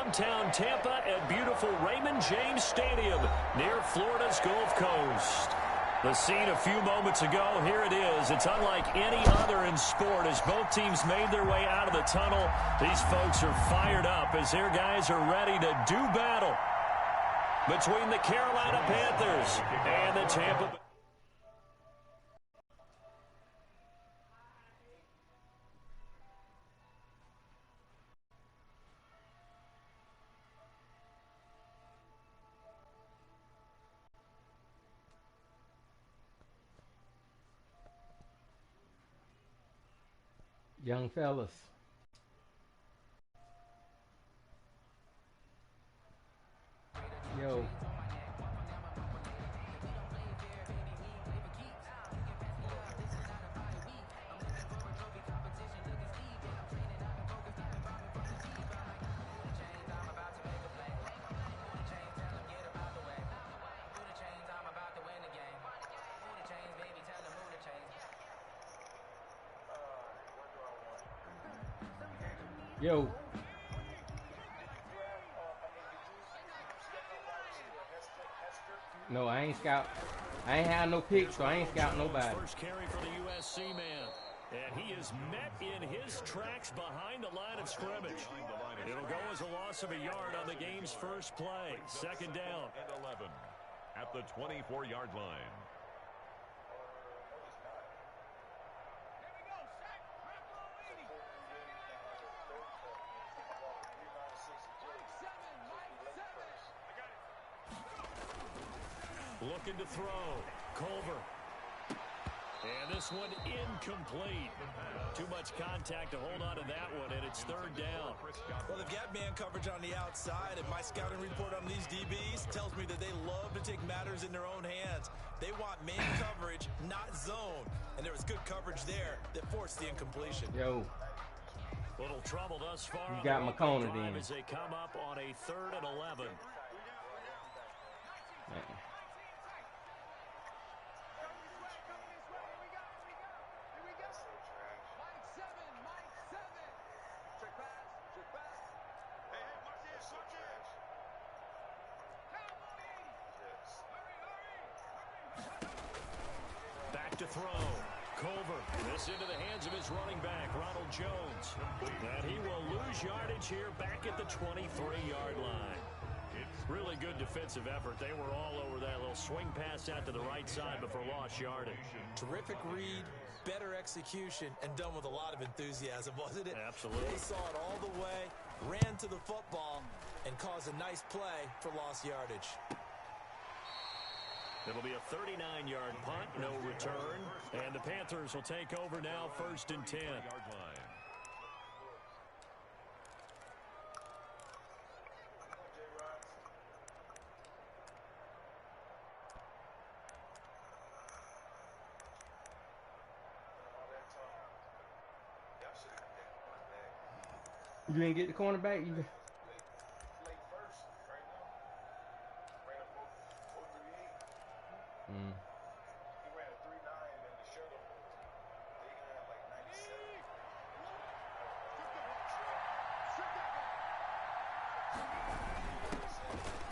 downtown Tampa at beautiful Raymond James Stadium near Florida's Gulf Coast. The scene a few moments ago, here it is. It's unlike any other in sport as both teams made their way out of the tunnel. These folks are fired up as their guys are ready to do battle between the Carolina Panthers and the Tampa Bay. Young fellas. Yo. Yo. No, I ain't scout. I ain't have no pick, so I ain't scout nobody. First carry for the USC man. And he is met in his tracks behind the line of scrimmage. It'll go as a loss of a yard on the game's first play. Second down. And 11 at the 24-yard line. Looking to throw. Culver. And this one incomplete. Too much contact to hold on to that one, and it's third down. Well, they've got man coverage on the outside, and my scouting report on these DBs tells me that they love to take matters in their own hands. They want man coverage, not zone. And there was good coverage there that forced the incompletion. Yo. Little trouble thus far. You got McCona then. As they come up on a 3rd and 11. Back to throw. Culver. This into the hands of his running back, Ronald Jones. And he will lose yardage here back at the 23-yard line. Really good defensive effort. They were all over that little swing pass out to the right side before lost yardage. Terrific read, better execution, and done with a lot of enthusiasm, wasn't it? Absolutely. They saw it all the way, ran to the football, and caused a nice play for lost yardage. It'll be a 39-yard punt, no return. And the Panthers will take over now, 1st and 10. You didn't get the cornerback? You...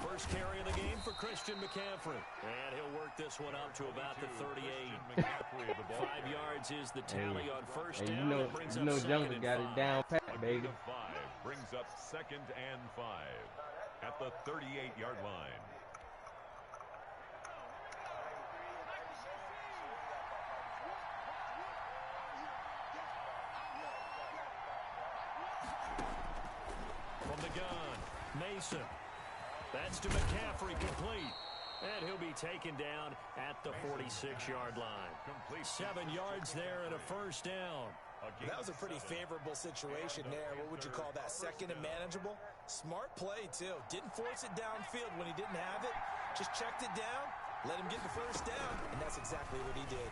First carry of the game for Christian McCaffrey. And he'll work this one up to about the 38. 5 yards is the tally on first down. You know Jungle got it down pat, baby. 5 brings up 2nd and 5 at the 38-yard line. From the gun, Mason. That's to McCaffrey, complete. And he'll be taken down at the 46-yard line. 7 yards there and a first down. That was a pretty favorable situation there. What would you call that? 2nd and manageable? Smart play, too. Didn't force it downfield when he didn't have it. Just checked it down, let him get the first down, and that's exactly what he did.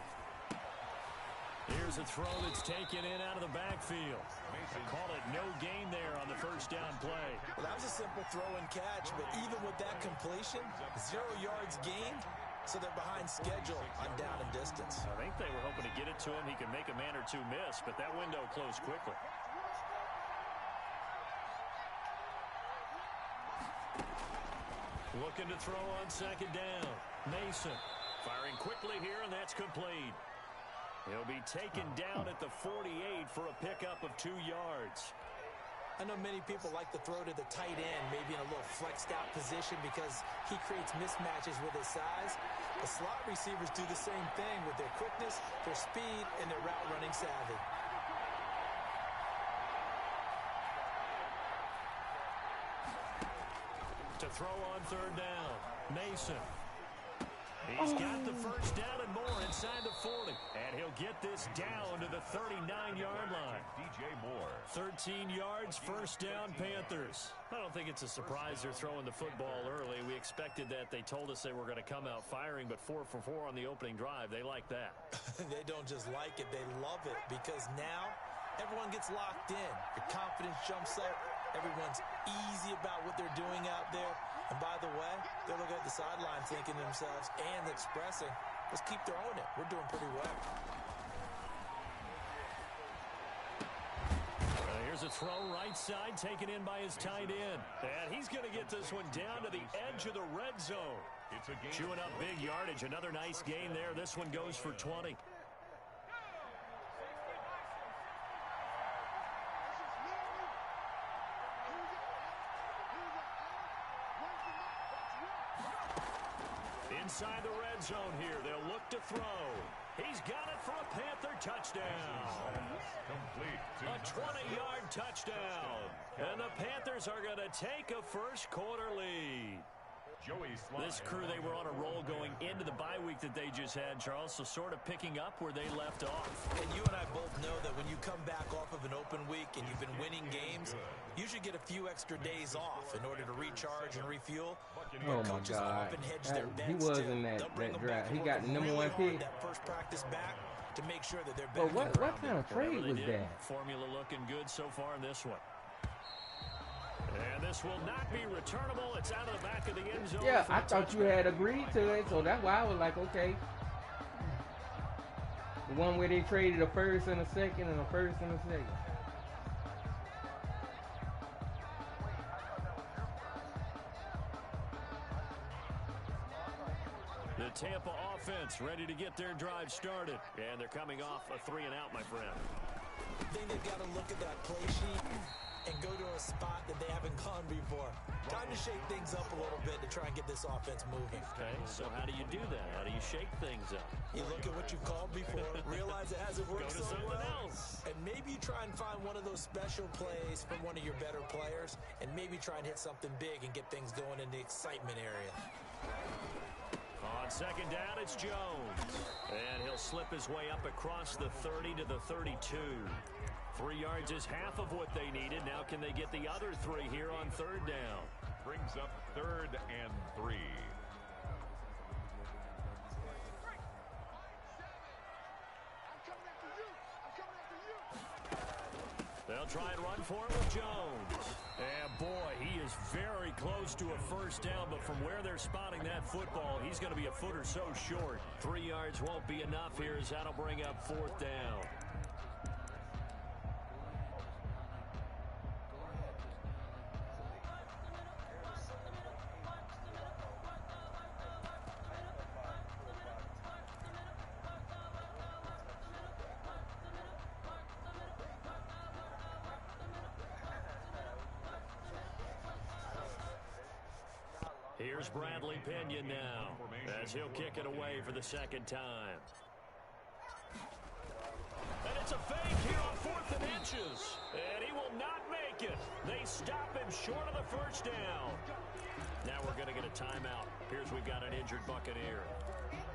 Here's a throw that's taken in out of the backfield. Call it no gain there on the first down play. Well, that was a simple throw and catch, but even with that completion, 0 yards gained, so they're behind schedule on down and distance. I think they were hoping to get it to him. He could make a man or two miss, but that window closed quickly. Looking to throw on second down. Mason firing quickly here, and that's complete. He'll be taken down at the 48 for a pickup of 2 yards. I know many people like to throw to the tight end, maybe in a little flexed out position because he creates mismatches with his size. The slot receivers do the same thing with their quickness, their speed, and their route running savvy. To throw on third down, Mason. He's got the first down and more inside the 40. And he'll get this down to the 39-yard line. DJ Moore. 13 yards, first down, Panthers. I don't think it's a surprise they're throwing the football early. We expected that. They told us they were going to come out firing, but 4 for 4 on the opening drive. They like that. They don't just like it, they love it, because now everyone gets locked in. Your confidence jumps up. Everyone's easy about what they're doing out there. And by the way, they're looking at the sideline thinking to themselves and expressing, let's keep throwing it. We're doing pretty well. Here's a throw right side taken in by his tight end. And he's going to get this one down to the edge of the red zone. It's a game. Chewing up big yardage. Another nice gain there. This one goes for 20. Inside the red zone here. They'll look to throw. He's got it for a Panther touchdown. Complete. A 20-yard touchdown. And the Panthers are going to take a first-quarter lead. This crew, they were on a roll going into the bye week that they just had, Charles, so sort of picking up where they left off. And you and I both know that when you come back off of an open week and you've been winning games, you should get a few extra days off in order to recharge and refuel. Oh, my God. He was in that draft. He got the number 1 pick. That first practice back to make sure that they're But back. what kind of trade was that? Formula looking good so far in this one. And this will not be returnable. It's out of the back of the end zone. Yeah, I thought you had agreed to it, so that's why I was like, okay. The one where they traded a first and a second and a first and a second. The Tampa offense ready to get their drive started. And they're coming off a 3-and-out, my friend. I think they've got to look at that play sheet and go to a spot that they haven't gone before. Time to shake things up a little bit to try and get this offense moving. Okay, so how do you do that? How do you shake things up? You look at what you've called before, realize it hasn't worked Go to so something well, else. and maybe you try and find one of those special plays from one of your better players, and maybe try and hit something big and get things going in the excitement area. On second down, it's Jones. And he'll slip his way up across the 30 to the 32. 3 yards is half of what they needed. Now can they get the other 3 here on third down? Brings up 3rd and 3. They'll try and run for it with Jones. And boy, he is very close to a first down, but from where they're spotting that football, he's going to be a foot or so short. 3 yards won't be enough here as that'll bring up 4th down. Here's Bradley Pinion now as he'll kick it away for the second time. And it's a fake here on 4th and inches. And he will not make it. They stop him short of the first down. Now we're going to get a timeout. Here's we've got an injured Buccaneer.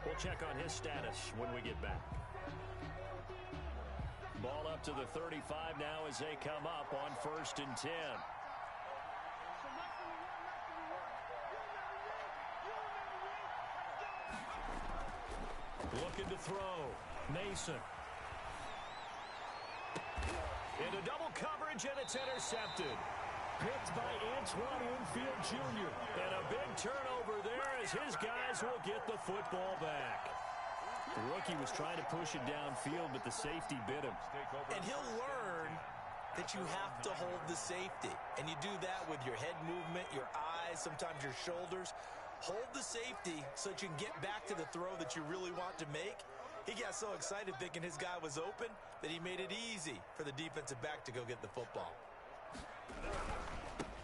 We'll check on his status when we get back. Ball up to the 35 now as they come up on 1st and 10. Looking to throw. Mason. Into double coverage, and it's intercepted. Picked by Antoine Winfield Jr. And a big turnover there as his guys will get the football back. The rookie was trying to push it downfield, but the safety bit him. And he'll learn that you have to hold the safety. And you do that with your head movement, your eyes, thighs, sometimes your shoulders. Hold the safety so that you can get back to the throw that you really want to make. He got so excited thinking his guy was open that he made it easy for the defensive back to go get the football.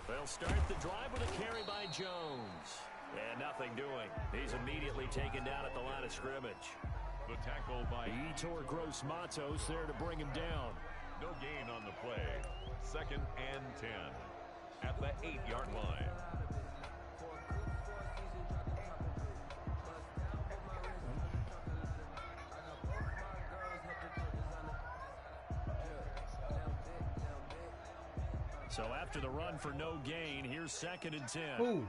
They'll start the drive with a carry by Jones. And nothing doing. He's immediately taken down at the line of scrimmage. The tackle by Yetur Gross-Matos there to bring him down. no gain on the play. 2nd and 10 at the 8-yard line. So after the run for no gain, here's 2nd and 10. Ooh.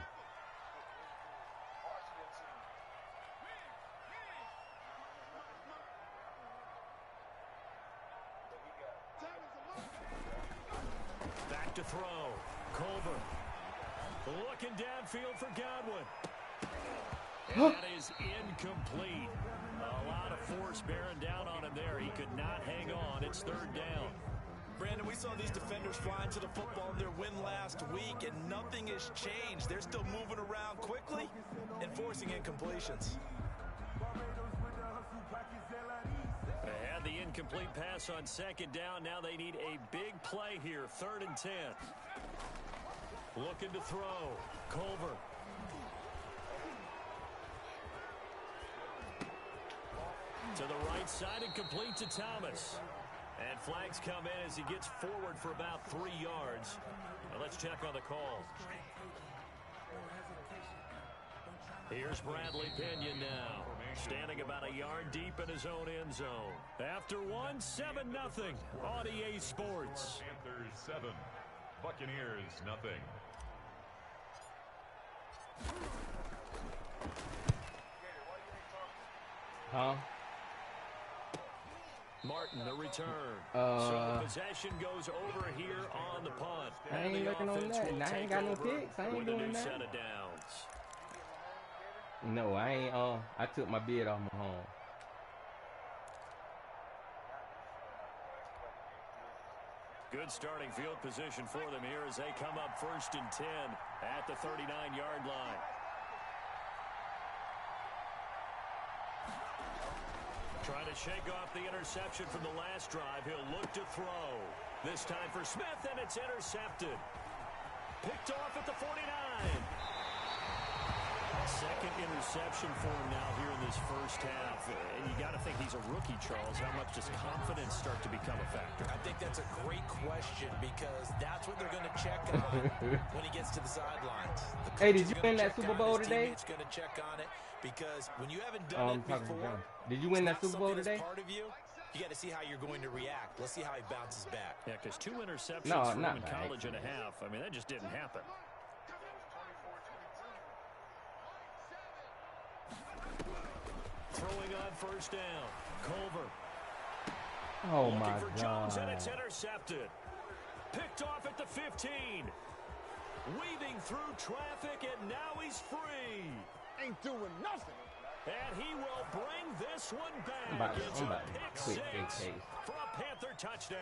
Back to throw. Culver. Looking downfield for Godwin. And that is incomplete. A lot of force bearing down on him there. He could not hang on. It's 3rd down. Brandon, we saw these defenders flying to the football in their win last week, and nothing has changed. They're still moving around quickly and forcing incompletions. They had the incomplete pass on 2nd down. Now they need a big play here. 3rd and 10. Looking to throw. Culver. To the right side and complete to Thomas. And flags come in as he gets forward for about 3 yards. Now let's check on the call. Here's Bradley Pinion now. Standing about a yard deep in his own end zone. After one, 7-0 on EA Sports. Panthers 7, Buccaneers nothing. Huh? Martin, the return. So the possession goes over here on the punt. I ain't looking on that. And I ain't got no picks. I ain't doing that. Set of downs. No, I ain't. I took my beard off my home. Good starting field position for them here as they come up 1st and 10 at the 39-yard line. Trying to shake off the interception from the last drive. He'll look to throw. This time for Smith, and it's intercepted. Picked off at the 49. Second interception for him now here in this first half. And you got to think he's a rookie, Charles. How much does confidence start to become a factor? I think that's a great question because that's what they're going to check on when he gets to the sidelines. Hey, did you win that Super Bowl today? He's going to check on it because when you haven't done it before, did you win that Super Bowl today? Part of you got to see how you're going to react. Let's see how he bounces back. Yeah, because 2 interceptions for him in college and a half. I mean, that just didn't happen. Throwing on 1st down. Culver. Oh, looking my for God. Jones, and it's intercepted. Picked off at the 15. Weaving through traffic, and now he's free. Ain't doing nothing. And he will bring this one back. It's a pick 6 for a Panther touchdown.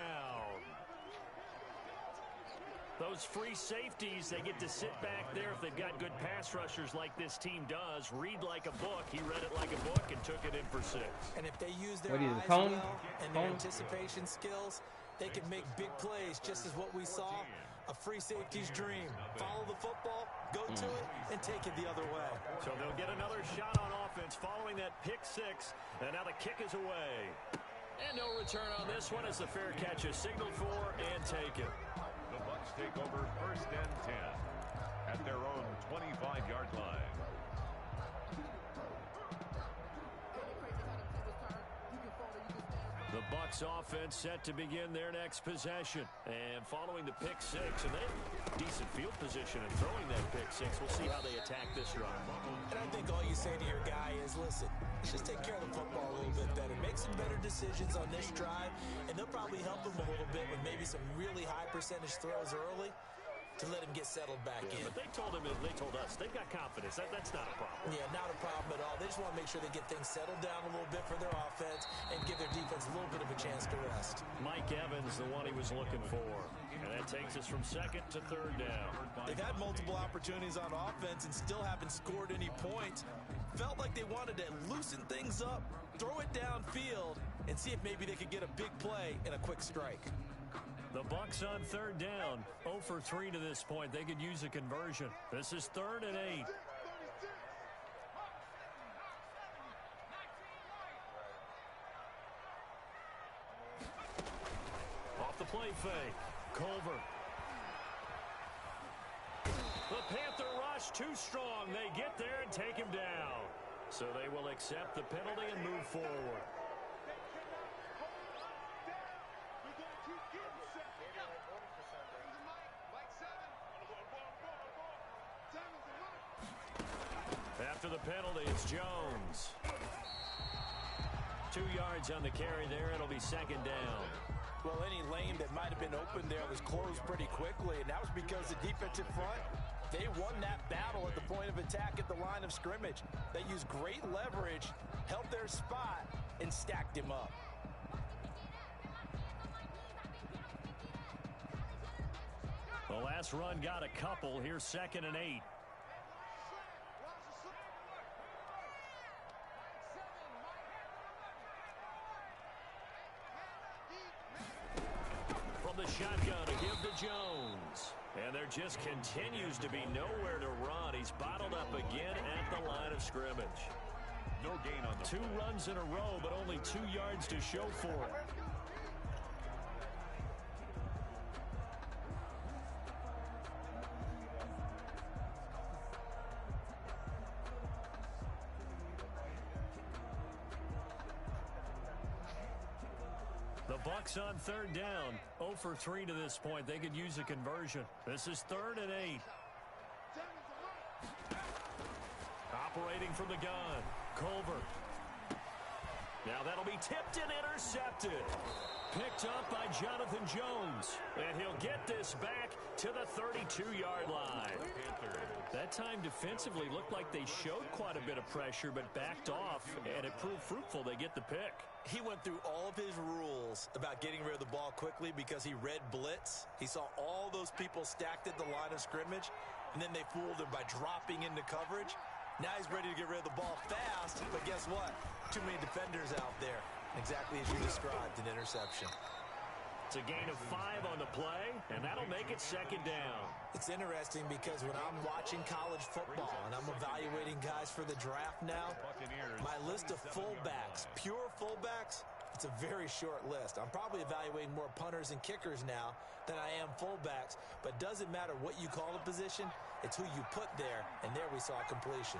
Those free safeties, they get to sit back there if they've got good pass rushers like this team does. Read like a book. He read it like a book and took it in for 6. And if they use their eyes well and their anticipation skills, they can make big plays, just as what we saw. A free safety's dream. Follow the football, go to it, and take it the other way. So they'll get another shot on offense following that pick 6. And now the kick is away. And no return on this one as the fair catch is signaled for and taken. The Bucs take over 1st and 10 at their own 25-yard line. The Bucs offense set to begin their next possession. And following the pick 6, and they have decent field position and throwing that pick 6. We'll see how they attack this run. And I think all you say to your guy is, listen, just take care of the football a little bit better. Make some better decisions on this drive, and they'll probably help him a little bit with maybe some really high percentage throws early. to let him get settled back in. But they told us they've got confidence. That's not a problem. Yeah, not a problem at all. They just want to make sure they get things settled down a little bit for their offense and give their defense a little bit of a chance to rest. Mike Evans, the one he was looking for. And that takes us from second to third down. They've had multiple opportunities on offense and still haven't scored any points. Felt like they wanted to loosen things up, throw it downfield, and see if maybe they could get a big play and a quick strike. The Bucs on third down, 0 for 3 to this point. They could use a conversion. This is 3rd and 8. Off the play fake. Culver. The Panther rush too strong. They get there and take him down. So they will accept the penalty and move forward. After the penalty, it's Jones. 2 yards on the carry there. It'll be 2nd down. Well, any lane that might have been open there was closed pretty quickly, and that was because the defensive front, they won that battle at the point of attack at the line of scrimmage. They used great leverage, held their spot, and stacked him up. The last run got a couple. Here's 2nd and 8. From the shotgun to give to Jones. And there just continues to be nowhere to run. He's bottled up again at the line of scrimmage. No gain on the 2 runs in a row, but only 2 yards to show for it. The Bucs on third down, 0 for 3 to this point. They could use a conversion. This is 3rd and 8. Operating from the gun, Culver. Now that'll be tipped and intercepted. Picked up by Jonathan Jones. And he'll get this back to the 32-yard line. That time defensively looked like they showed quite a bit of pressure, but backed off, and it proved fruitful. They get the pick. He went through all of his rules about getting rid of the ball quickly because he read blitz. He saw all those people stacked at the line of scrimmage, and then they fooled him by dropping into coverage. Now he's ready to get rid of the ball fast, but guess what? Too many defenders out there. Exactly as you described, an interception. It's a gain of 5 on the play, and that'll make it 2nd down. It's interesting because when I'm watching college football and I'm evaluating guys for the draft now, my list of fullbacks, pure fullbacks, it's a very short list. I'm probably evaluating more punters and kickers now than I am fullbacks, but doesn't matter what you call a position, it's who you put there, and there we saw completion.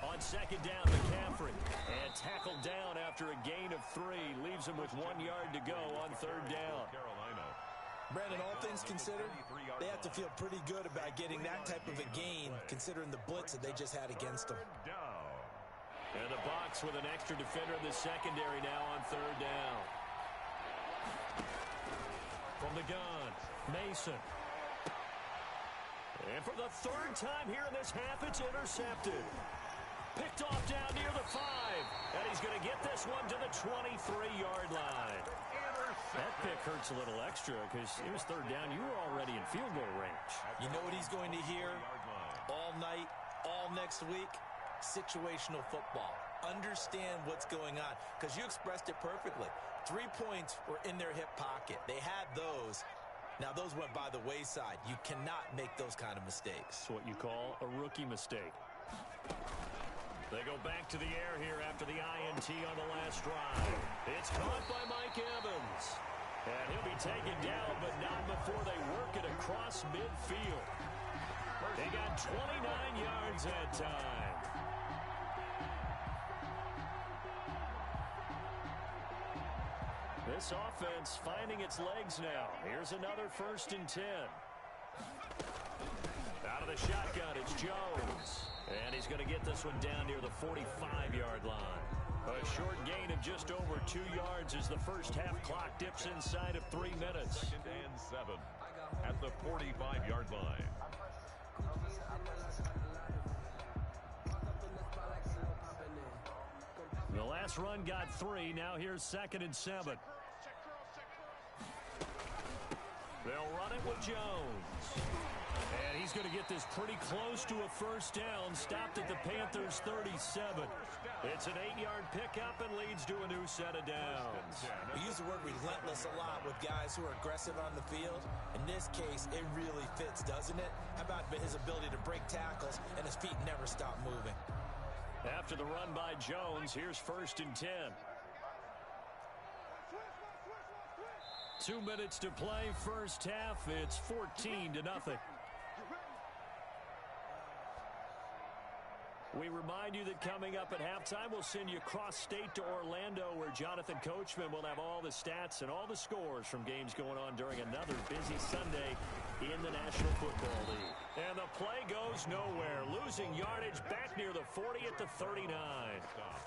On 2nd down, McCaffrey. And tackled down after a gain of 3. Leaves him with 1 yard to go on 3rd down. Brandon, all things considered, they have to feel pretty good about getting that type of a gain, considering the blitz that they just had against them. And the Bucs with an extra defender in the secondary now on 3rd down. From the gun, Mason. And for the 3rd time here in this half, it's intercepted. Picked off down near the 5. And he's going to get this one to the 23-yard line. That pick hurts a little extra because it was 3rd down. You were already in field goal range. You know what he's going to hear all night, all next week? Situational football. Understand what's going on because you expressed it perfectly. 3 points were in their hip pocket. They had those. Now, those went by the wayside. You cannot make those kind of mistakes. It's what you call a rookie mistake. They go back to the air here after the INT on the last drive. It's caught by Mike Evans. And he'll be taken down, but not before they work it across midfield. They got 29 yards that time. This offense finding its legs now. Here's another 1st and 10. Out of the shotgun, it's Jones. And he's going to get this one down near the 45-yard line. A short gain of just over 2 yards as the first half clock dips inside of 3 minutes. 2nd and 7. at the 45-yard line. The last run got 3. Now here's 2nd and 7. They'll run it with Jones. And he's going to get this pretty close to a first down. Stopped at the Panthers' 37. It's an 8-yard pickup and leads to a new set of downs. We use the word relentless a lot with guys who are aggressive on the field. In this case, it really fits, doesn't it? How about his ability to break tackles and his feet never stop moving? After the run by Jones, here's 1st and 10. 2 minutes to play, first half. It's 14-0. We remind you that coming up at halftime, we'll send you cross-state to Orlando, where Jonathan Coachman will have all the stats and all the scores from games going on during another busy Sunday in the National Football League. And the play goes nowhere. Losing yardage back near the 40 at the 39.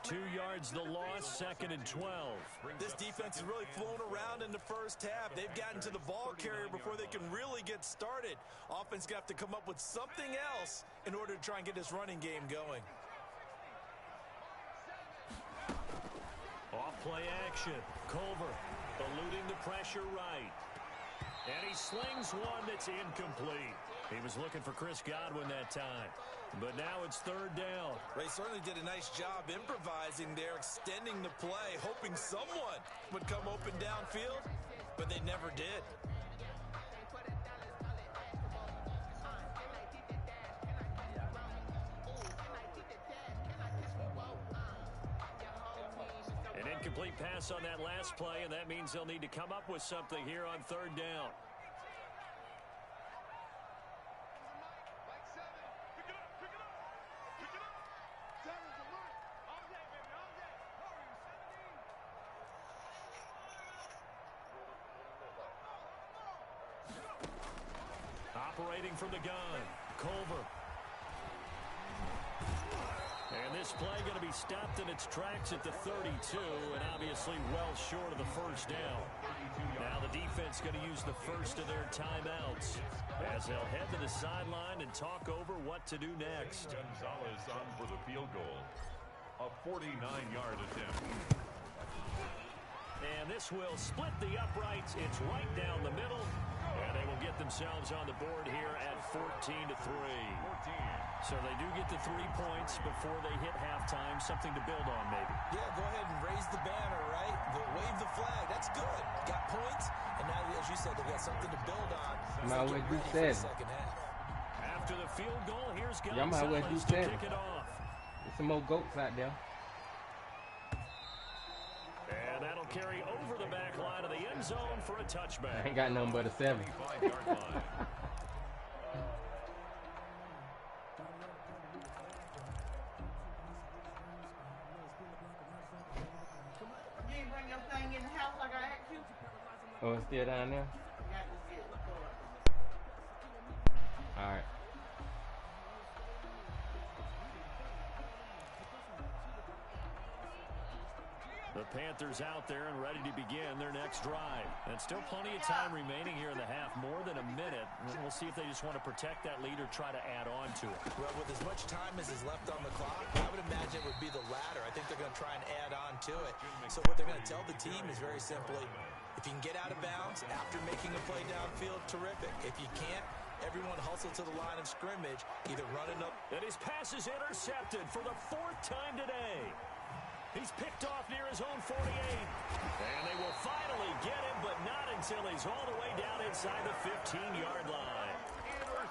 2 yards the loss, 2nd and 12. This defense is really flown around in the first half. They've gotten to the ball carrier before they can really get started. Offense got to come up with something else in order to try and get this running game going. Off play action. Culver eluding the pressure right. And he slings one that's incomplete. He was looking for Chris Godwin that time. But now it's 3rd down. They certainly did a nice job improvising there, extending the play, hoping someone would come open downfield, but they never did. An incomplete pass on that last play, and that means they'll need to come up with something here on 3rd down. Operating from the gun, Culver. And this play going to be stopped in its tracks at the 32, and obviously well short of the first down. Now the defense going to use the first of their timeouts as they'll head to the sideline and talk over what to do next. Gonzalez on for the field goal. A 49-yard attempt. And this will split the uprights. It's right down the middle. And they will get themselves on the board here at 14-3. So they do get the 3 points before they hit halftime. Something to build on, maybe. Yeah, go ahead and raise the banner, right? Wave the flag. That's good. Got points. And now, as you said, they've got something to build on. Might well do seven. After the field goal, here's Y'all might well do Gonzalez to seven. kick it off. There's some more goats out there. And that'll carry over the back line of the end zone for a touchback. I ain't got nothing but a 7. 25-yard line. You ain't bring your thing in the house like I asked you? Oh, it's still down there? All right. The Panthers out there and ready to begin their next drive. And still plenty of time remaining here in the half, more than a minute. We'll see if they just want to protect that lead or try to add on to it. Well, with as much time as is left on the clock, I would imagine it would be the latter. I think they're going to try and add on to it. So what they're going to tell the team is very simply, if you can get out of bounds after making a play downfield, terrific. If you can't, everyone hustle to the line of scrimmage, either running up. And his pass is intercepted for the 4th time today. He's picked off near his own 48. And they will finally get him, but not until he's all the way down inside the 15-yard line.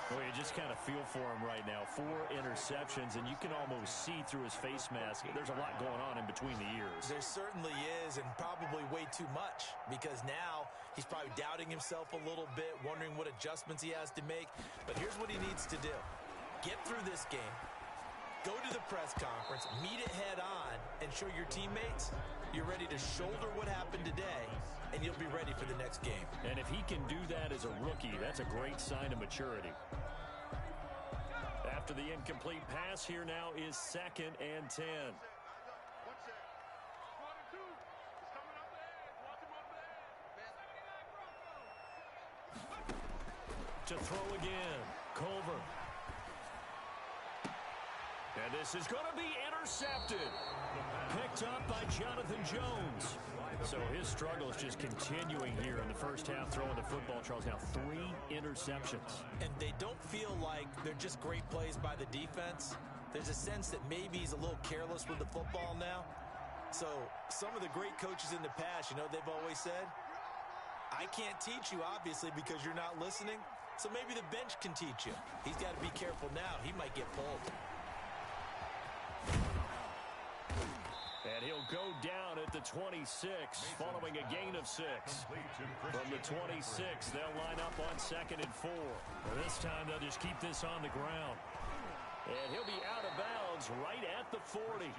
Well, you just kind of feel for him right now. 4 interceptions, and you can almost see through his face mask. There's a lot going on in between the ears. There certainly is, and probably way too much, because now he's probably doubting himself a little bit, wondering what adjustments he has to make. But here's what he needs to do. Get through this game. Go to the press conference, meet it head on, and show your teammates you're ready to shoulder what happened today, and you'll be ready for the next game. And if he can do that as a rookie, that's a great sign of maturity. After the incomplete pass, here now is 2nd and 10. To throw again. Culver. And this is going to be intercepted. Picked up by Jonathan Jones. So his struggle is just continuing here in the first half, throwing the football, Charles. Now 3 interceptions. And they don't feel like they're just great plays by the defense. There's a sense that maybe he's a little careless with the football now. So some of the great coaches in the past, you know, they've always said, I can't teach you, obviously, because you're not listening. So maybe the bench can teach you. He's got to be careful now. He might get pulled. And he'll go down at the 26, following a gain of 6. From the 26, they'll line up on 2nd and 4. This time, they'll just keep this on the ground. And he'll be out of bounds right at the 40.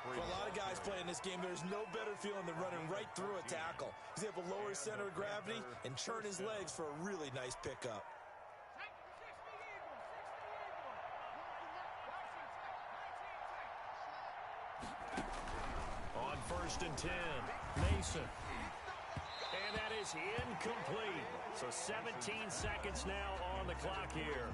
For a lot of guys playing this game, there's no better feeling than running right through a tackle. He's able to lower his center of gravity and churn his legs for a really nice pickup. On 1st and 10, Mason. And that is incomplete. So 17 seconds now on the clock here.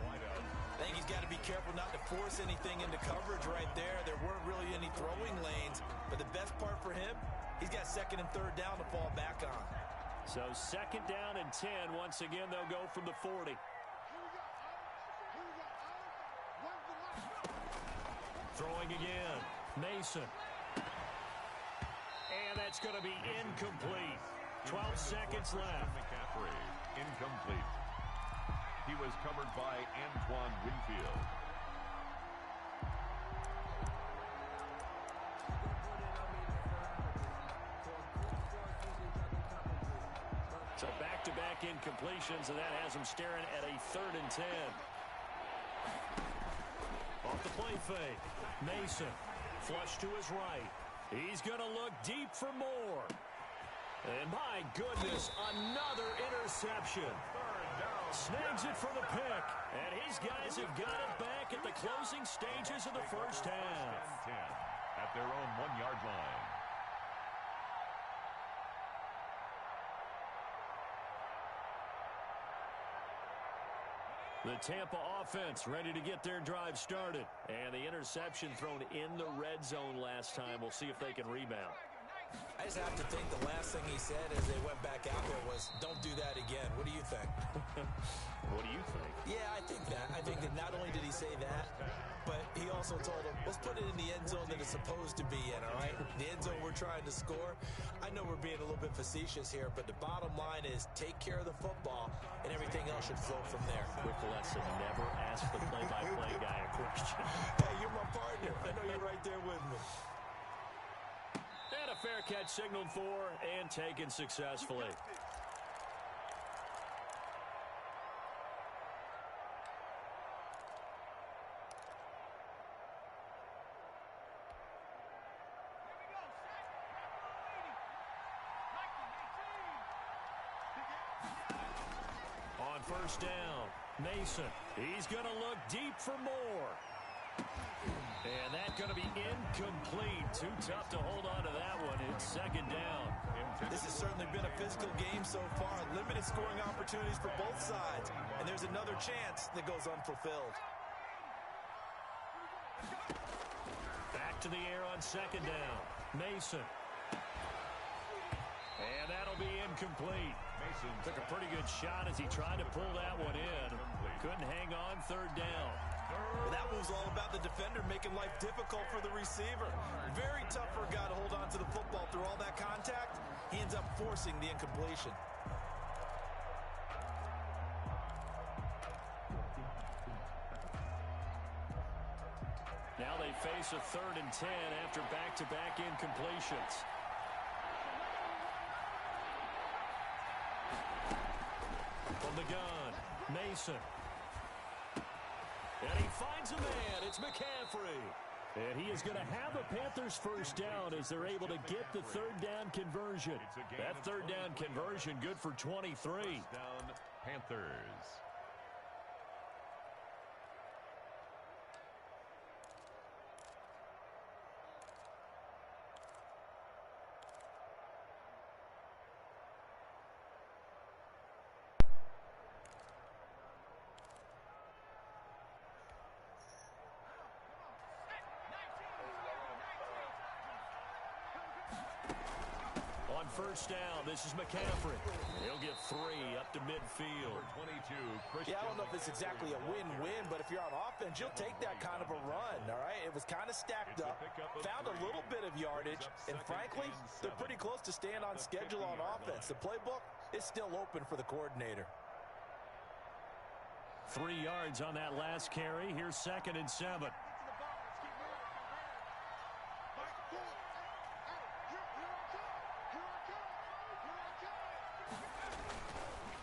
I think he's got to be careful not to force anything into coverage right there. There weren't really any throwing lanes. But the best part for him, he's got 2nd and 3rd down to fall back on. So 2nd down and 10. Once again, they'll go from the 40. Throwing again. Mason. And that's going to be incomplete. 12 seconds left. McCaffrey, incomplete. He was covered by Antoine Winfield. So back-to-back incompletions, and that has him staring at a 3rd and 10. Off the play fake. Mason, flush to his right. He's going to look deep for more. And my goodness, another interception. Snags it for the pick. And his guys have got it back at the closing stages of the first half. 10 at their own 1-yard line. The Tampa offense ready to get their drive started. And the interception thrown in the red zone last time. We'll see if they can rebound. I just have to think the last thing he said as they went back out there was, don't do that again. What do you think? What do you think? Yeah, I think that. I think that not only did he say that, but he also told him, let's put it in the end zone that it's supposed to be in, all right? The end zone we're trying to score. I know we're being a little bit facetious here, but the bottom line is take care of the football, and everything else should flow from there. Quick lesson, never ask the play-by-play guy a question. Hey, you're my partner. I know you're right there with me. And a fair catch signaled for and taken successfully. On 1st down, Mason. He's going to look deep for more. And that's going to be incomplete. Too tough to hold on to that one. It's 2nd down. This has certainly been a physical game so far. Limited scoring opportunities for both sides. And there's another chance that goes unfulfilled. Back to the air on 2nd down. Mason. And that'll be incomplete. Mason took a pretty good shot as he tried to pull that one in. Couldn't hang on 3rd down. Well, that move's all about the defender making life difficult for the receiver. Very tough for a guy to hold on to the football through all that contact. He ends up forcing the incompletion. Now they face a 3rd and 10 after back-to-back incompletions. From the gun, Mason. And he finds a man. It's McCaffrey. And he is going to have a Panthers 1st down as they're able to get the 3rd down conversion. That 3rd down conversion good for 23. Down Panthers. On first down, this is McCaffrey. He'll get 3 up to midfield. 22. Yeah, I don't know if it's exactly a win-win, but if you're on offense, you'll take that kind of a run, all right? It was kind of stacked up, found a little bit of yardage, and frankly, they're pretty close to staying on schedule on offense. The playbook is still open for the coordinator. 3 yards on that last carry. Here's 2nd and 7.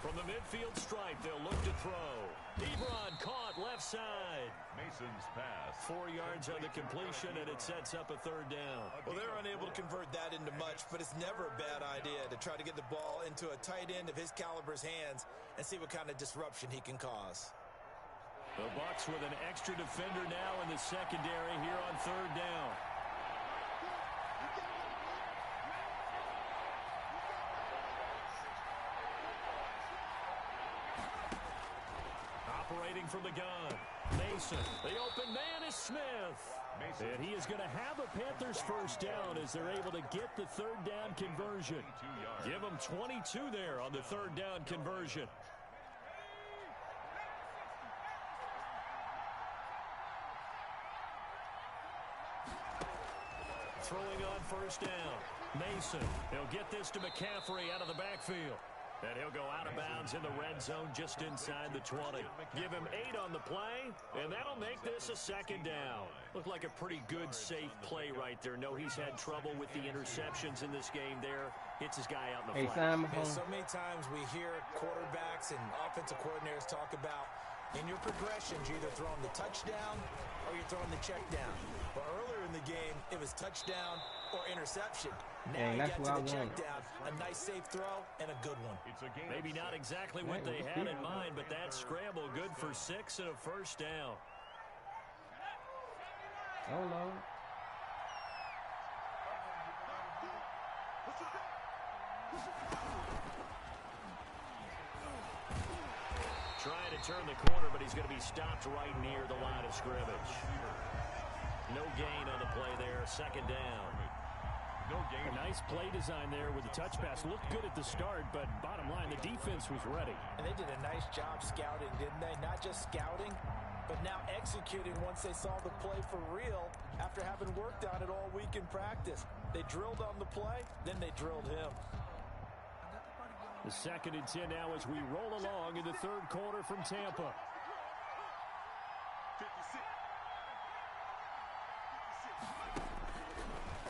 From the midfield stripe, they'll look to throw. Ebron caught left side. Mason's pass. 4 yards on the completion, and it sets up a 3rd down. Well, they're unable to convert that into much, but it's never a bad idea to try to get the ball into a tight end of his caliber's hands and see what kind of disruption he can cause. The Bucs with an extra defender now in the secondary here on 3rd down. Operating from the gun, Mason. The open man is Smith. Mason. And he is going to have a Panthers first down as they're able to get the 3rd down conversion. Give them 22 there on the 3rd down conversion. Throwing on first down, Mason. He'll get this to McCaffrey out of the backfield. And he'll go out of bounds in the red zone just inside the 20. Give him 8 on the play, and that'll make this a 2nd down. Looked like a pretty good, safe play right there. No, he's had trouble with the interceptions in this game there. Hits his guy out in the flat. And so many times we hear quarterbacks and offensive coordinators talk about in your progressions, you're either throwing the touchdown or you're throwing the check down. But earlier in the game, it was touchdown or interception. Now you got to the check down, a nice safe throw, and a good one. Maybe not exactly what they had in mind, but that scramble good for 6 and a first down. Oh, Lord. Trying to turn the corner, but he's going to be stopped right near the line of scrimmage. No gain on the play there, 2nd down. No gain. A nice play design there with the touch pass. Looked good at the start, but bottom line, the defense was ready. And they did a nice job scouting, didn't they? Not just scouting, but now executing once they saw the play for real after having worked on it all week in practice. They drilled on the play, then they drilled him. The 2nd and 10 now as we roll along in the 3rd quarter from Tampa.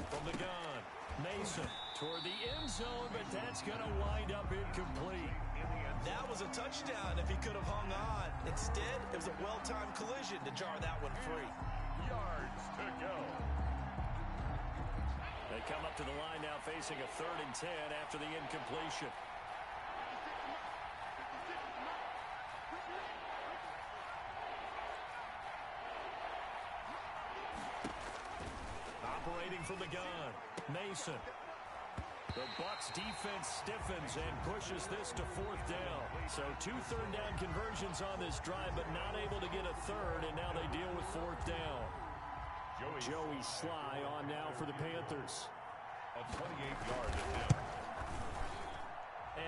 From the gun, Mason toward the end zone, but that's going to wind up incomplete. That was a touchdown if he could have hung on. Instead, it was a well-timed collision to jar that one free. Yards to go. They come up to the line now facing a 3rd and 10 after the incompletion. Operating from the gun, Mason. The Bucs defense stiffens and pushes this to 4th down. So 2 3rd down conversions on this drive, but not able to get a 3rd, and now they deal with 4th down. Joey Sly on now for the Panthers. A 28-yard attempt.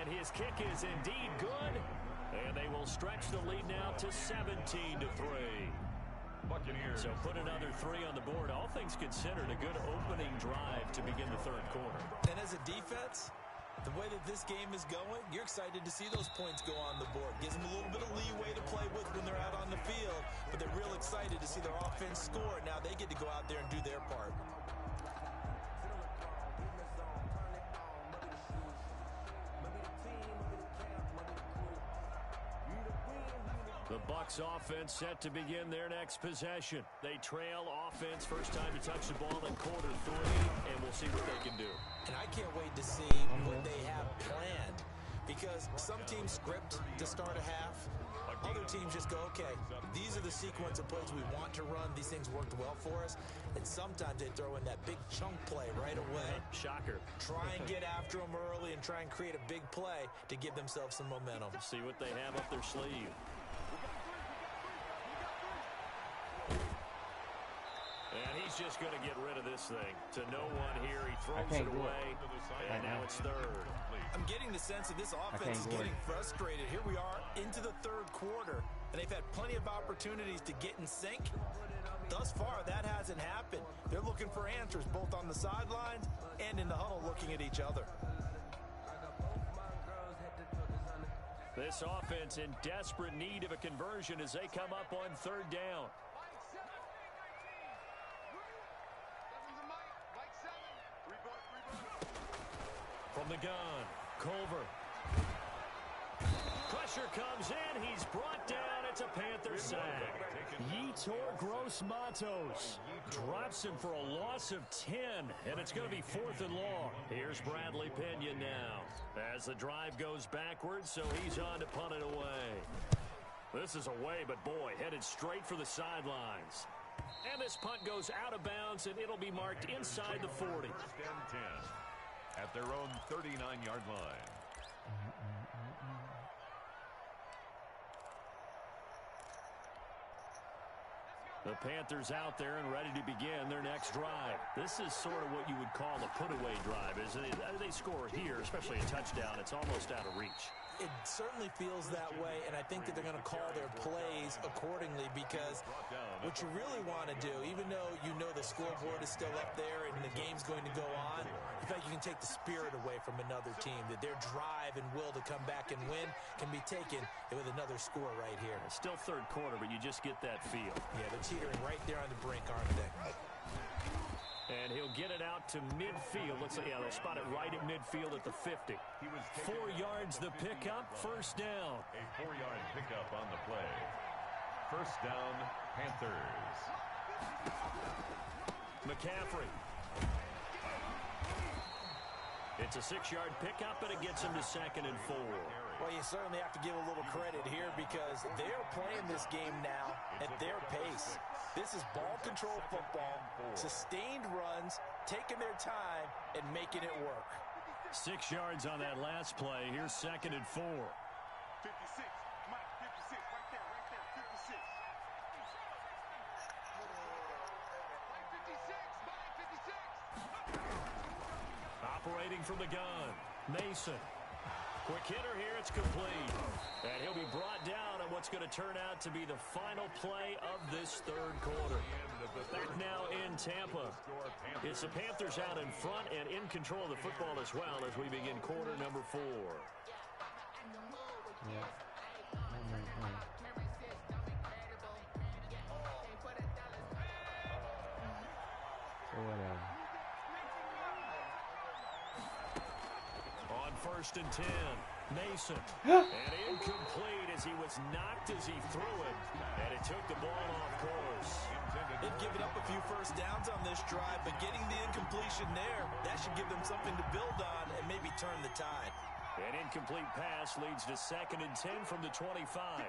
And his kick is indeed good, and they will stretch the lead now to 17-3. Buccaneers. So put another 3 on the board. All things considered, a good opening drive to begin the 3rd quarter. And as a defense, the way that this game is going, you're excited to see those points go on the board. Gives them a little bit of leeway to play with when they're out on the field, but they're real excited to see their offense score. Now they get to go out there and do their part. The Bucs offense set to begin their next possession. They trail offense, first time to touch the ball in quarter 3, and we'll see what they can do. And I can't wait to see what they have planned, because some teams script to start a half. Other teams just go, okay, these are the sequence of plays we want to run. These things worked well for us. And sometimes they throw in that big chunk play right away. Shocker. Try and get after them early and try and create a big play to give themselves some momentum. See what they have up their sleeve. And he's just going to get rid of this thing. To no one here. He throws it away, and now it's third. I'm getting the sense that this offense is getting frustrated. Here we are into the third quarter, and they've had plenty of opportunities to get in sync. Thus far, that hasn't happened. They're looking for answers both on the sidelines and in the huddle looking at each other. This offense in desperate need of a conversion as they come up on third down. From the gun, Culver. Pressure comes in. He's brought down. It's a Panthers sack. Yetur Gross-Matos drops him for a loss of 10, and it's going to be 4th and long. Here's Bradley Pinion now as the drive goes backwards, so he's on to punt it away. This is away, but boy, headed straight for the sidelines. And this punt goes out of bounds, and it'll be marked inside the 40. 1st and 10 at their own 39-yard line. The Panthers out there and ready to begin their next drive. This is sort of what you would call a put-away drive, isn't it? They score here, especially a touchdown. It's almost out of reach. It certainly feels that way, and I think that they're going to call their plays accordingly because what you really want to do, even though you know the scoreboard is still up there and the game's going to go on, in fact, you can take the spirit away from another team, that their drive and will to come back and win can be taken with another score right here. It's still third quarter, but you just get that feel. Yeah, they're teetering right there on the brink, aren't they? And he'll get it out to midfield. Looks like, yeah, they'll spot it right at midfield at the 50. 4 yards the pickup, first down. A 4-yard pickup on the play. First down, Panthers. McCaffrey. It's a 6-yard pickup, but it gets him to 2nd and 4. Well, you certainly have to give a little credit here because they're playing this game now at their pace. This is ball control football, sustained runs, taking their time, and making it work. 6 yards on that last play. Here's 2nd and 4. 56, Mike, 56, right there, 56. Mike, 56. Operating from the gun, Mason. Quick hitter here, it's complete. And he'll be brought down on what's going to turn out to be the final play of this third quarter. Back now in Tampa. It's the Panthers out in front and in control of the football as well as we begin quarter number 4. Yeah. So whatever. On 1st and 10, Mason. And incomplete as he was knocked as he threw it. And it took the ball off course. They've given up a few first downs on this drive, but getting the incompletion there, that should give them something to build on and maybe turn the tide. An incomplete pass leads to 2nd and 10 from the 25.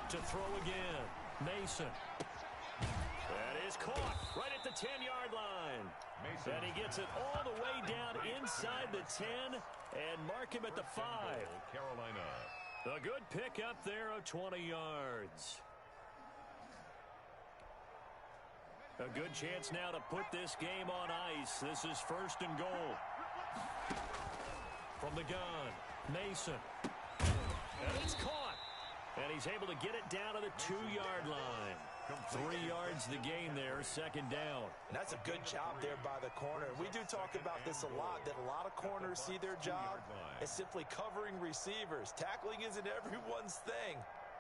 To throw again, Mason. That is caught right at the 10-yard line. Mason. And he gets it all the way down inside the 10 and mark him at the 5. Carolina. A good pickup there of 20 yards. A good chance now to put this game on ice. This is 1st and goal. From the gun, Mason. And it's caught. And he's able to get it down to the 2-yard line. 3 yards the gain there, 2nd down. And that's a good job there by the corner. We do talk about this a lot, that a lot of corners see their job as simply covering receivers. Tackling isn't everyone's thing.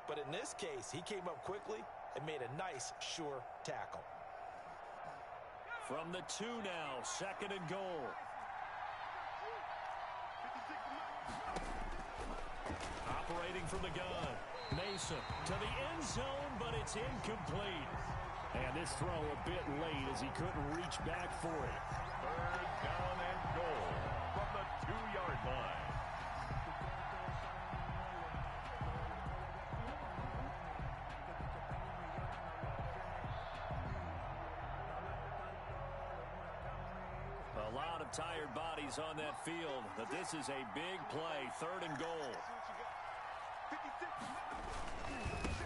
But in this case, he came up quickly and made a nice, sure tackle. From the 2 now, 2nd and goal. Operating from the gun, Mason to the end zone, but it's incomplete. And this throw a bit late as he couldn't reach back for it. 3rd down and goal from the 2-yard line. A lot of tired bodies on that field, but this is a big play, 3rd and goal.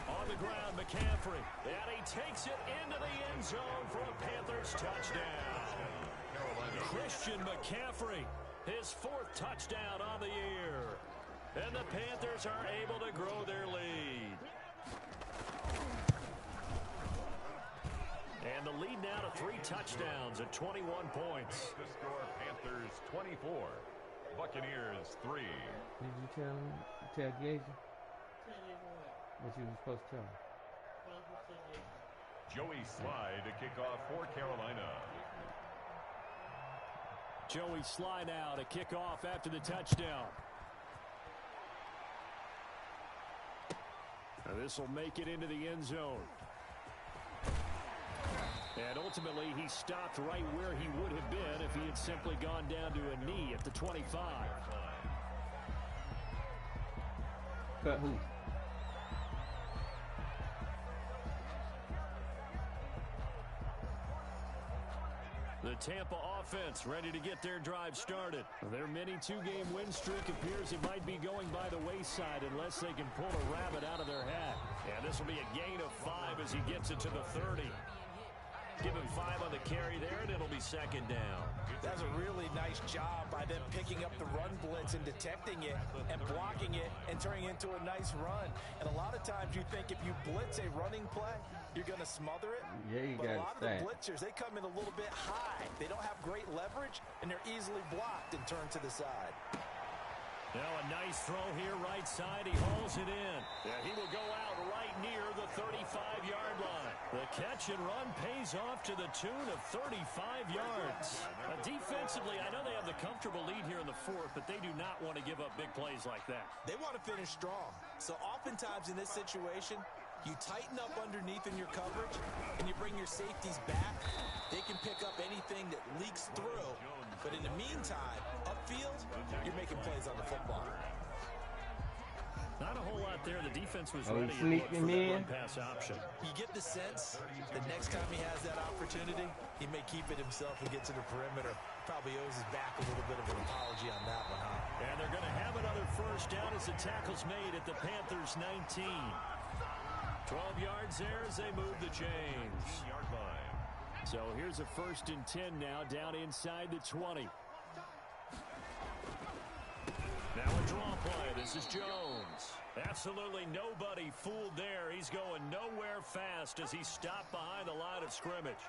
On the ground, McCaffrey. And he takes it into the end zone for a Panthers touchdown. Christian McCaffrey, his 4th touchdown on the year. And the Panthers are able to grow their lead. And the lead now to 3 touchdowns at 21 points. The score, Panthers 24, Buccaneers 3. Did you tell Gator? What you were supposed to tell him? Joey Slye to kick off for Carolina. Joey Slye now to kick off after the touchdown. This will make it into the end zone. And ultimately, he stopped right where he would have been if he had simply gone down to a knee at the 25. Cut who? The Tampa offense ready to get their drive started. Their mini 2-game win streak appears it might be going by the wayside unless they can pull a rabbit out of their hat. And this will be a gain of 5 as he gets it to the 30. Give him 5 on the carry there, and it'll be 2nd down. That's a really nice job by them picking up the run blitz and detecting it and blocking it and turning it into a nice run. And a lot of times you think if you blitz a running play, you're going to smother it. Yeah, you but got a lot of the blitzers, they come in a little bit high. They don't have great leverage, and they're easily blocked and turned to the side. Now a nice throw here right side. He hauls it in. Yeah, he will go out right near the 35-yard line. The catch and run pays off to the tune of 35 yards. Defensively, I know they have the comfortable lead here in the 4th, but they do not want to give up big plays like that. They want to finish strong. So oftentimes in this situation, you tighten up underneath in your coverage, and you bring your safeties back. They can pick up anything that leaks through. But in the meantime, upfield, you're making plays on the football. Not a whole lot there. The defense was ready to look for that run-pass option. You get the sense the next time he has that opportunity, he may keep it himself and get to the perimeter. Probably owes his back a little bit of an apology on that one, huh? And they're going to have another 1st down as the tackle's made at the Panthers' 19. 12 yards there as they move the chains. So here's a 1st and 10 now down inside the 20. Now a draw play. This is Jones. Absolutely nobody fooled there. He's going nowhere fast as he stopped behind the line of scrimmage.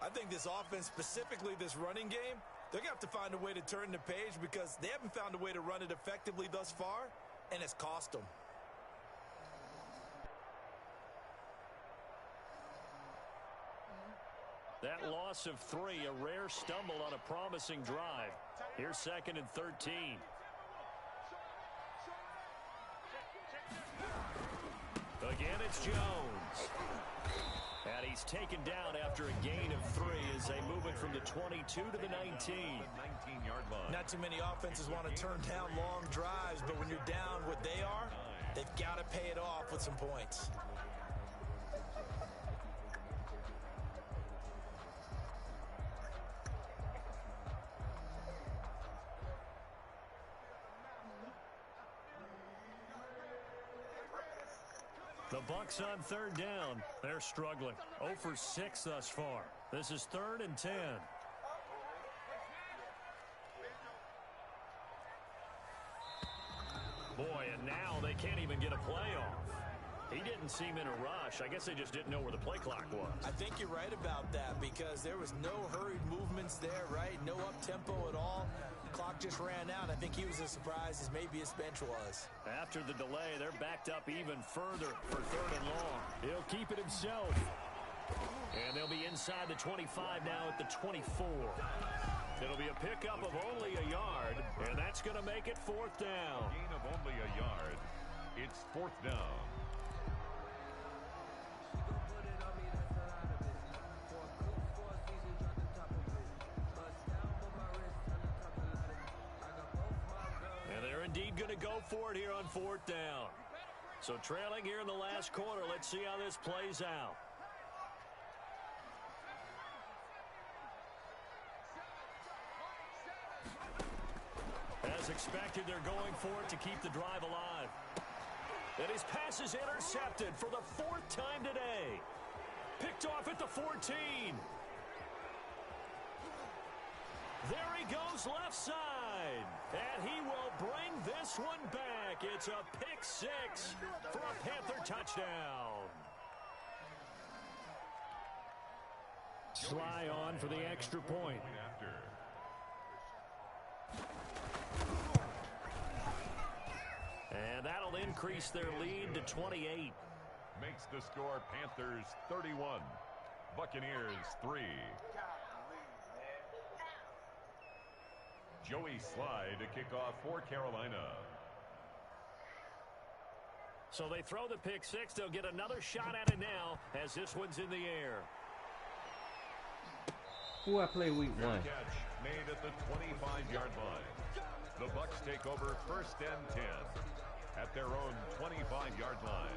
I think this offense, specifically this running game, they're going to have to find a way to turn the page because they haven't found a way to run it effectively thus far, and it's cost them. That loss of 3, a rare stumble on a promising drive. Here's 2nd and 13. Again, it's Jones. And he's taken down after a gain of 3 as they move it from the 22 to the 19. 19-yard line. Not too many offenses want to turn down long drives, but when you're down what they are, they've got to pay it off with some points. The Bucs on 3rd down. They're struggling. 0 for 6 thus far. This is 3rd and 10. Boy, and now they can't even get a play off. He didn't seem in a rush. I guess they just didn't know where the play clock was. I think you're right about that because there was no hurried movements there, right? No up-tempo at all. Clock just ran out. I think he was as surprised as maybe his bench was. After the delay, they're backed up even further for 3rd and long. He'll keep it himself. And they'll be inside the 25 now at the 24. It'll be a pickup of only a yard, and that's going to make it 4th down. Gain of only a yard. It's 4th down. Indeed going to go for it here on 4th down. So trailing here in the last quarter. Let's see how this plays out. As expected, they're going for it to keep the drive alive. And his pass is intercepted for the 4th time today. Picked off at the 14. There he goes left side. And he will bring this one back. It's a pick 6 for a Panther touchdown. Sly on for the extra point. And that'll increase their lead to 28. Makes the score Panthers 31, Buccaneers 3. Joey Sly to kick off for Carolina. So they throw the pick 6. They'll get another shot at it now as this one's in the air. Who I play week 1? Catch made at the 25-yard line. The Bucs take over 1st and 10 at their own 25-yard line.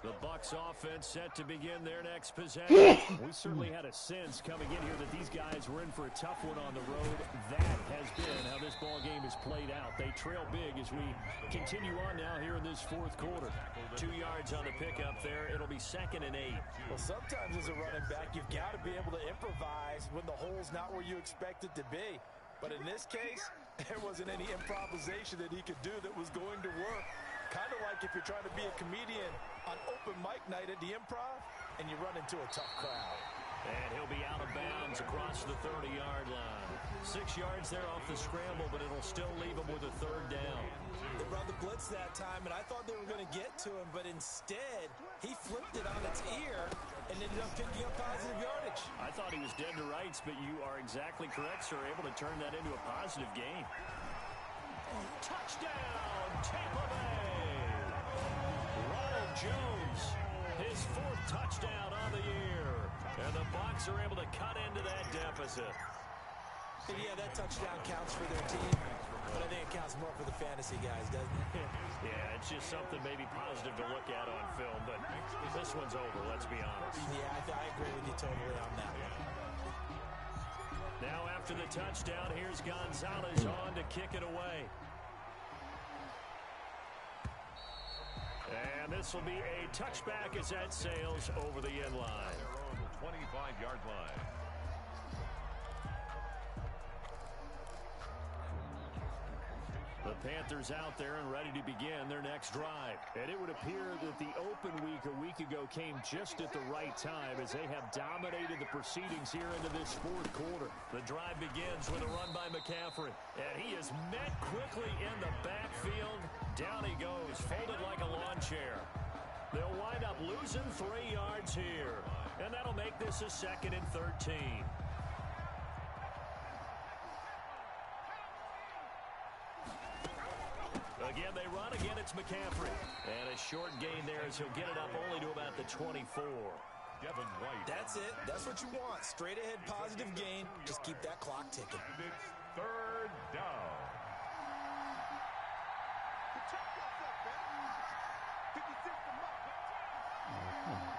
The Bucs offense set to begin their next possession. We certainly had a sense coming in here that these guys were in for a tough one on the road. That has been how this ball game is played out. They trail big as we continue on now here in this 4th quarter. 2 yards on the pickup there. It'll be 2nd and 8. Well, sometimes as a running back, you've got to be able to improvise when the hole's not where you expect it to be. But in this case, there wasn't any improvisation that he could do that was going to work. Kind of like if you're trying to be a comedian on open mic night at the Improv and you run into a tough crowd. And he'll be out of bounds across the 30-yard line. 6 yards there off the scramble, but it'll still leave him with a 3rd down. They run the blitz that time, and I thought they were going to get to him, but instead, he flipped it on its ear and ended up picking up positive yardage. I thought he was dead to rights, but you are exactly correct, sir. Able to turn that into a positive gain. Touchdown, Tampa Bay! Ronald Jones, his 4th touchdown on the year. And the Bucs are able to cut into that deficit. Yeah, that touchdown counts for their team, but I think it counts more for the fantasy guys, doesn't it? Yeah, it's just something maybe positive to look at on film, but this one's over, let's be honest. Yeah, I agree with you totally on that one. Now after the touchdown, here's Gonzalez on to kick it away. And this will be a touchback as that sails over the end line. Their own 25-yard line. The Panthers out there and ready to begin their next drive. And it would appear that the open week a week ago came just at the right time as they have dominated the proceedings here into this 4th quarter. The drive begins with a run by McCaffrey. And he is met quickly in the backfield. Down he goes, folded like a lawn chair. They'll wind up losing 3 yards here. And that'll make this a 2nd and 13. Again, they run. Again, it's McCaffrey. And a short gain there as he'll get it up only to about the 24. Devin White. That's it. That's what you want. Straight ahead positive gain. Just keep that clock ticking. And it's 3rd down. Oh, come on,